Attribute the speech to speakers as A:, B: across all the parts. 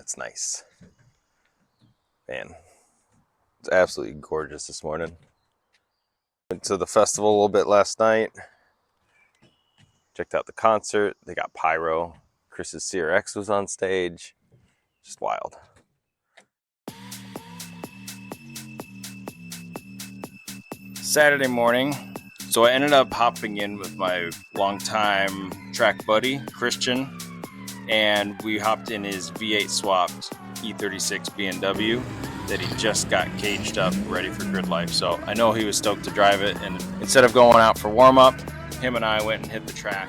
A: that's nice. Man, it's absolutely gorgeous this morning. Went to the festival a little bit last night. Checked out the concert. They got pyro. Chris's CRX was on stage. Just wild. Saturday morning. So I ended up hopping in with my longtime track buddy, Christian, and we hopped in his V8 swapped E36 BMW that he just got caged up, ready for grid life. So I know he was stoked to drive it, and instead of going out for warm-up, him and I went and hit the track.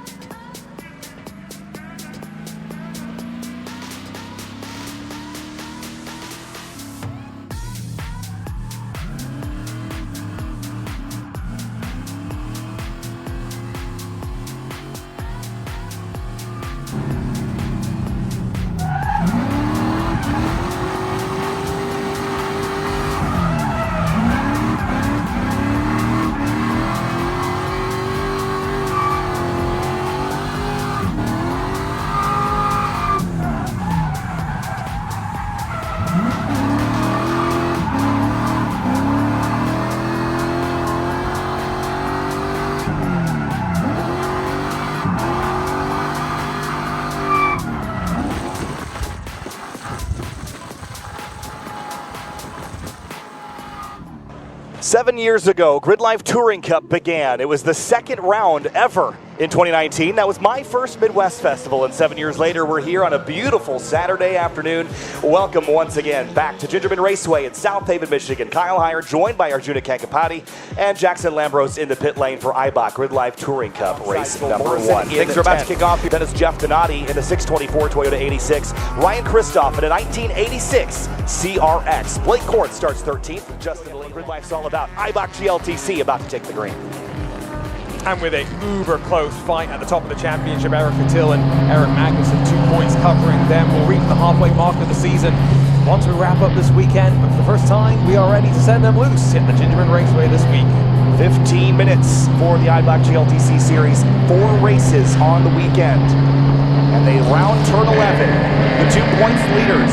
B: Seven years ago, Grid Life Touring Cup began. It was the second round ever in 2019. That was my first MidWest Festival, and 7 years later, we're here on a beautiful Saturday afternoon. Welcome once again back to Gingerman Raceway in South Haven, Michigan. Kyle Heyer joined by Arjuna Kankapati and Jackson Lambros in the pit lane for IBOC Grid Life Touring Cup race number one. Things are about to kick off. That is Jeff Donati in the 624 Toyota 86. Ryan Kristoff in a 1986 CRX. Blake Court starts 13th with Justin Lane. Grid Life's all about IBOC GLTC about to take the green.
C: And with a uber close fight at the top of the championship, Eric Catil and Eric Magnussen, 2 points covering them. We'll reach the halfway mark of the season once we wrap up this weekend. But for the first time, we are ready to send them loose at the Gingerman Raceway this week.
B: 15 minutes for the IBOC GLTC Series. 4 races on the weekend. And they round turn 11. The 2 points leaders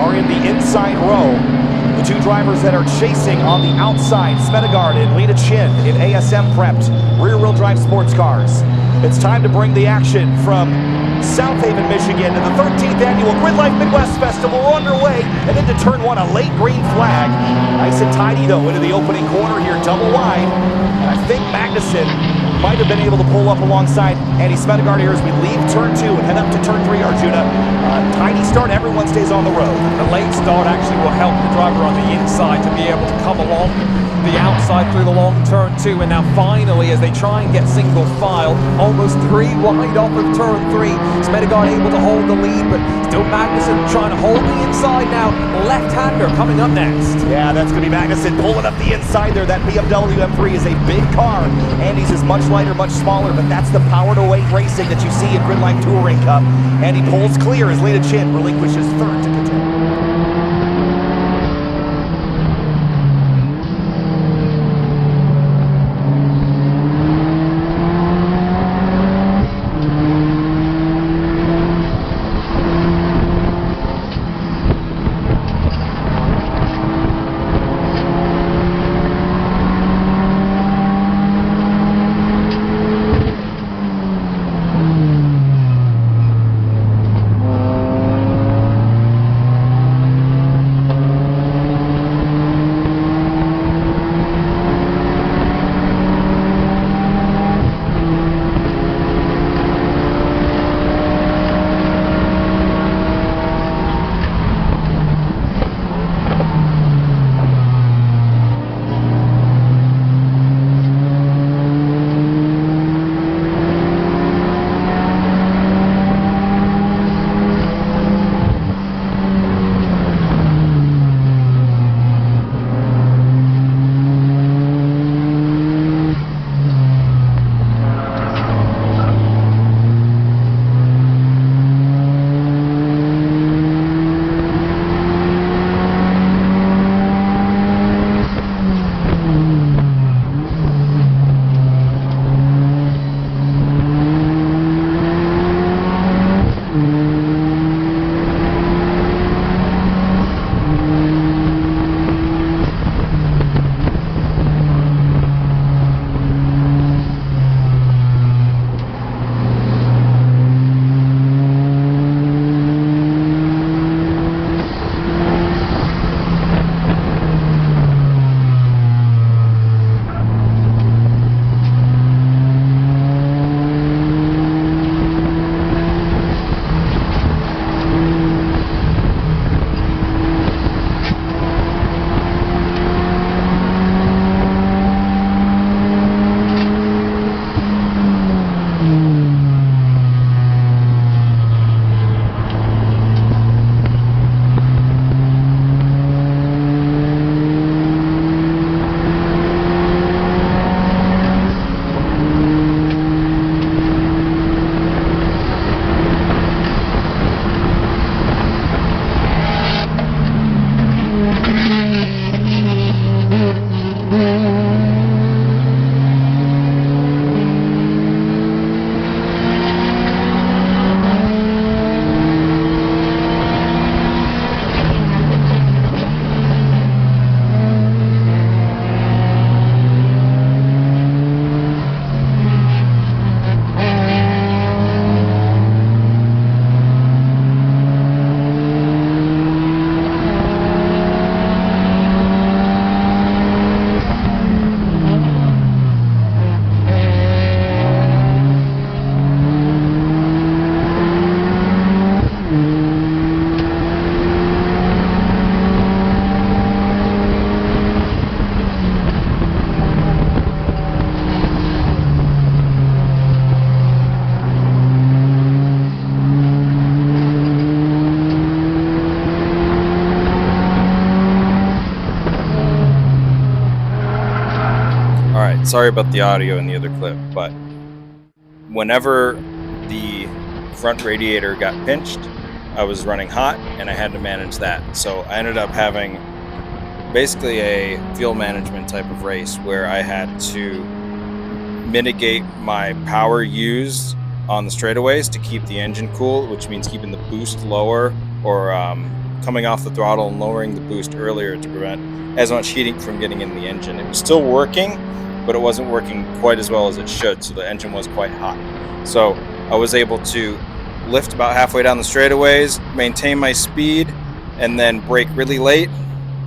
B: are in the inside row. The 2 drivers that are chasing on the outside, Smedegaard and Lena Chin in ASM prepped rear-wheel drive sports cars. It's time to bring the action from South Haven, Michigan to the 13th annual Grid Life MidWest Festival. We're underway and into turn 1, a late green flag. Nice and tidy though into the opening corner here, double wide. And I think Magnussen might have been able to pull up alongside Andy Smedegaard here as we leave turn 2 and head up to turn 3, Arjuna. Tiny start, everyone stays on the road.
C: The late start actually will help the driver on the inside to be able to come along the outside through the long turn 2, and now finally as they try and get single file, almost 3 wide off of turn 3, Smedegaard able to hold the lead, but still Magnussen trying to hold the inside now. Left-hander coming up next.
B: Yeah, that's going to be Magnussen pulling up the inside there. That BMW M3 is a big car. Andy's is much lighter, much smaller, but that's the power-to-weight racing that you see in Grid Life Touring Cup. And he pulls clear as Lena Chin relinquishes third to Catil.
A: sorry about the audio in the other clip, but whenever the front radiator got pinched, I was running hot and I had to manage that. So I ended up having basically a fuel management type of race where I had to mitigate my power used on the straightaways to keep the engine cool, which means keeping the boost lower or coming off the throttle and lowering the boost earlier to prevent as much heating from getting in the engine. It was still working, but it wasn't working quite as well as it should, so the engine was quite hot. So I was able to lift about halfway down the straightaways, maintain my speed, and then brake really late,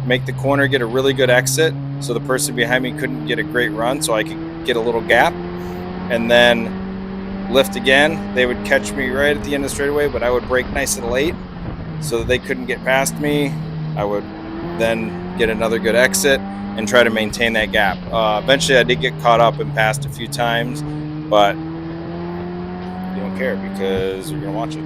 A: make the corner, get a really good exit so the person behind me couldn't get a great run, so I could get a little gap, and then lift again. They would catch me right at the end of the straightaway, but I would brake nice and late so that they couldn't get past me. I would then get another good exit and try to maintain that gap. Eventually I did get caught up and passed a few times, but you don't care because you're gonna watch it.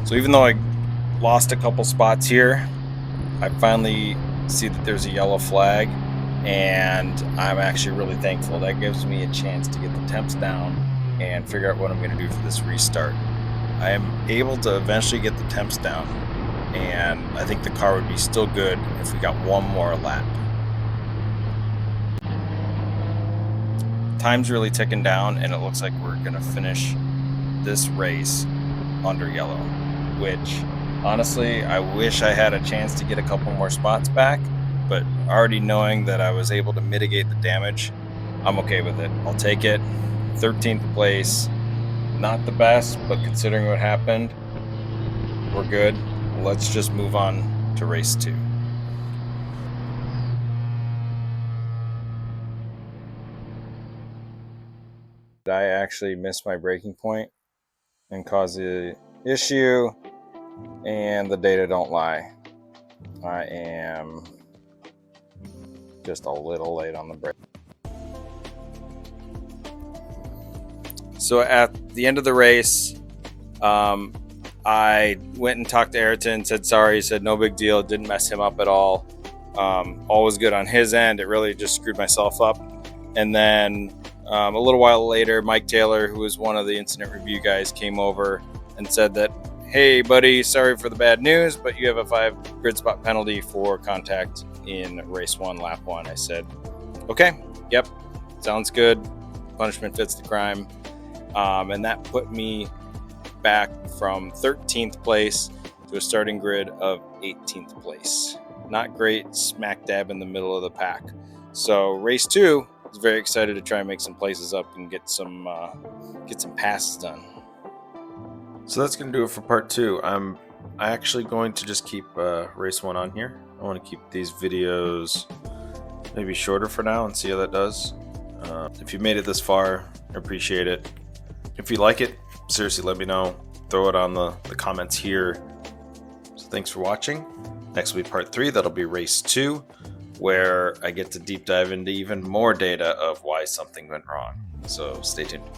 A: So even though I lost a couple spots here, I finally see that there's a yellow flag, and I'm actually really thankful. That gives me a chance to get the temps down and figure out what I'm going to do for this restart. I am able to eventually get the temps down, and I think the car would be still good if we got one more lap. Time's really ticking down, and it looks like we're going to finish this race under yellow, which honestly, I wish I had a chance to get a couple more spots back, but already knowing that I was able to mitigate the damage, I'm okay with it. I'll take it. 13th place, not the best, but considering what happened, we're good. Let's just move on to race 2. I actually missed my braking point and cause the issue, and the data don't lie. I am just a little late on the brake. So at the end of the race, I went and talked to Ayrton, said sorry. He said no big deal, didn't mess him up at all. All was good on his end. It really just screwed myself up. And then a little while later, Mike Taylor, who was one of the incident review guys, came over and said that, hey buddy, sorry for the bad news, but you have a 5 grid spot penalty for contact in race 1, lap 1. I said, okay, yep, sounds good. Punishment fits the crime. And that put me back from 13th place to a starting grid of 18th place. Not great, smack dab in the middle of the pack. So race 2, I was very excited to try and make some places up and get some passes done. So that's going to do it for part 2. I'm actually going to just keep race 1 on here. I want to keep these videos maybe shorter for now and see how that does. If you made it this far, I appreciate it. If you like it, seriously let me know. Throw it on the comments here. So thanks for watching. Next will be part 3. That'll be race 2, where I get to deep dive into even more data of why something went wrong. So stay tuned.